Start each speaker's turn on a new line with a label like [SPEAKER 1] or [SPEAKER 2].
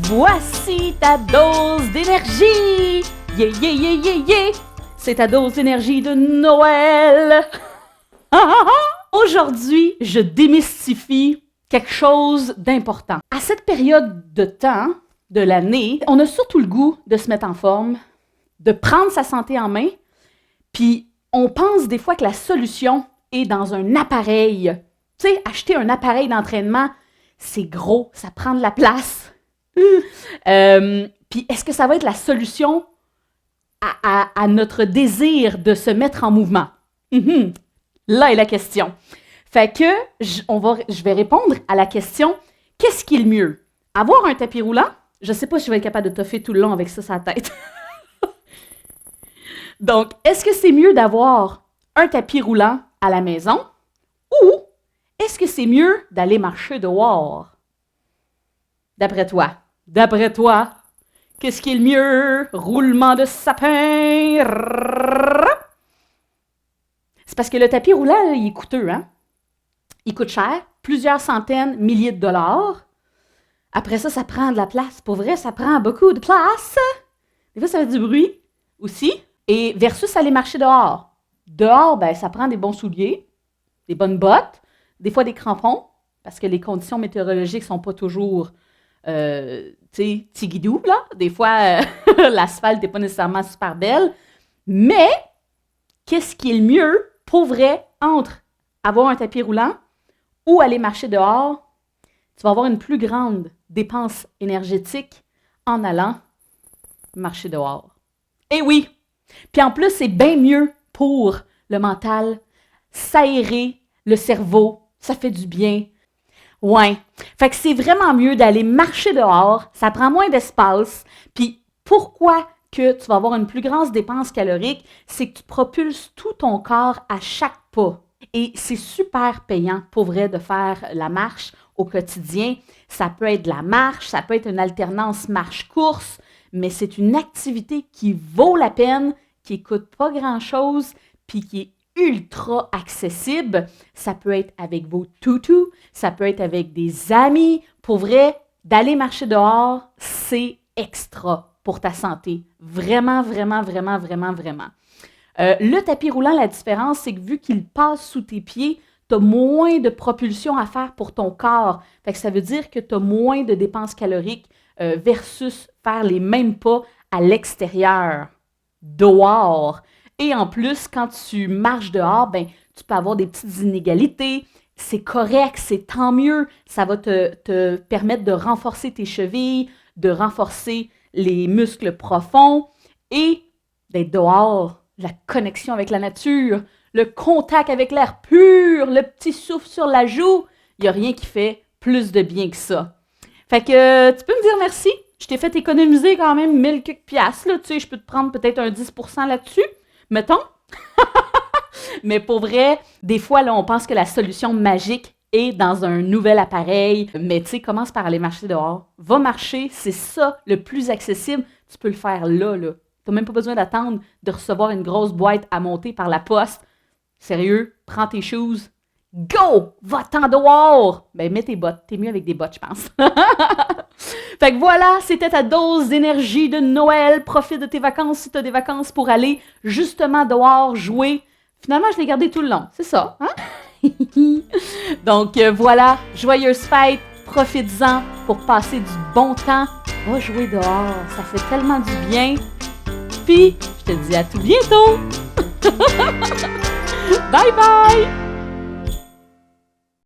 [SPEAKER 1] Voici ta dose d'énergie! Yeah, yeah, yeah, yeah, yeah! C'est ta dose d'énergie de Noël! Aujourd'hui, je démystifie quelque chose d'important. À cette période de temps de l'année, on a surtout le goût de se mettre en forme, de prendre sa santé en main, puis on pense des fois que la solution est dans un appareil. Tu sais, acheter un appareil d'entraînement, c'est gros, ça prend de la place. Puis est-ce que ça va être la solution à notre désir de se mettre en mouvement? Là est la question. Fait que je vais répondre à la question, qu'est-ce qui est le mieux? Avoir un tapis roulant? Je sais pas si je vais être capable de toffer tout le long avec ça sur la tête. Donc, est-ce que c'est mieux d'avoir un tapis roulant à la maison ou est-ce que c'est mieux d'aller marcher dehors? D'après toi, qu'est-ce qui est le mieux? Roulement de sapin. C'est parce que le tapis roulant, là, il est coûteux, hein? Il coûte cher, plusieurs centaines, milliers de dollars. Après ça, ça prend de la place. Pour vrai, ça prend beaucoup de place. Des fois, ça fait du bruit aussi. Et versus aller marcher dehors. Dehors, ben, ça prend des bons souliers, des bonnes bottes, des fois des crampons, parce que les conditions météorologiques sont pas toujours, tu sais, tigidou, là. Des fois, l'asphalte n'est pas nécessairement super belle. Mais, qu'est-ce qui est le mieux, pour vrai, entre avoir un tapis roulant ou aller marcher dehors? Tu vas avoir une plus grande dépense énergétique en allant marcher dehors. Et oui! Puis en plus, c'est bien mieux pour le mental, s'aérer le cerveau, ça fait du bien. Ouais. Fait que c'est vraiment mieux d'aller marcher dehors, ça prend moins d'espace. Puis pourquoi que tu vas avoir une plus grande dépense calorique? C'est que tu propulses tout ton corps à chaque pas. Et c'est super payant pour vrai de faire la marche au quotidien. Ça peut être de la marche, ça peut être une alternance marche-course, mais c'est une activité qui vaut la peine, qui ne coûte pas grand-chose, puis qui est ultra accessible. Ça peut être avec vos toutous, ça peut être avec des amis. Pour vrai, d'aller marcher dehors, c'est extra pour ta santé. Vraiment, vraiment, vraiment, vraiment, vraiment. Le tapis roulant, la différence, c'est que vu qu'il passe sous tes pieds, tu as moins de propulsion à faire pour ton corps. Fait que ça veut dire que tu as moins de dépenses caloriques versus faire les mêmes pas à l'extérieur, dehors. Et en plus, quand tu marches dehors, ben, tu peux avoir des petites inégalités. C'est correct, c'est tant mieux. Ça va te permettre de renforcer tes chevilles, de renforcer les muscles profonds et d'être dehors. La connexion avec la nature, le contact avec l'air pur, le petit souffle sur la joue. Il n'y a rien qui fait plus de bien que ça. Fait que tu peux me dire merci. Je t'ai fait économiser quand même 1000 quelques piastres. Là. Tu sais, je peux te prendre peut-être un 10% là-dessus. Mettons. Mais pour vrai, des fois, là, on pense que la solution magique est dans un nouvel appareil. Mais tu sais, commence par aller marcher dehors. Va marcher, c'est ça le plus accessible. Tu peux le faire là. Tu n'as même pas besoin d'attendre de recevoir une grosse boîte à monter par la poste. Sérieux, prends tes shoes. Go! Va-t'en dehors! Ben, mets tes bottes. T'es mieux avec des bottes, je pense. Fait que voilà, c'était ta dose d'énergie de Noël. Profite de tes vacances si tu as des vacances pour aller justement dehors jouer. Finalement, je l'ai gardé tout le long. C'est ça, hein? Donc voilà, joyeuse fête. Profites-en pour passer du bon temps. Va jouer dehors. Ça fait tellement du bien. Puis, je te dis à tout bientôt! Bye bye!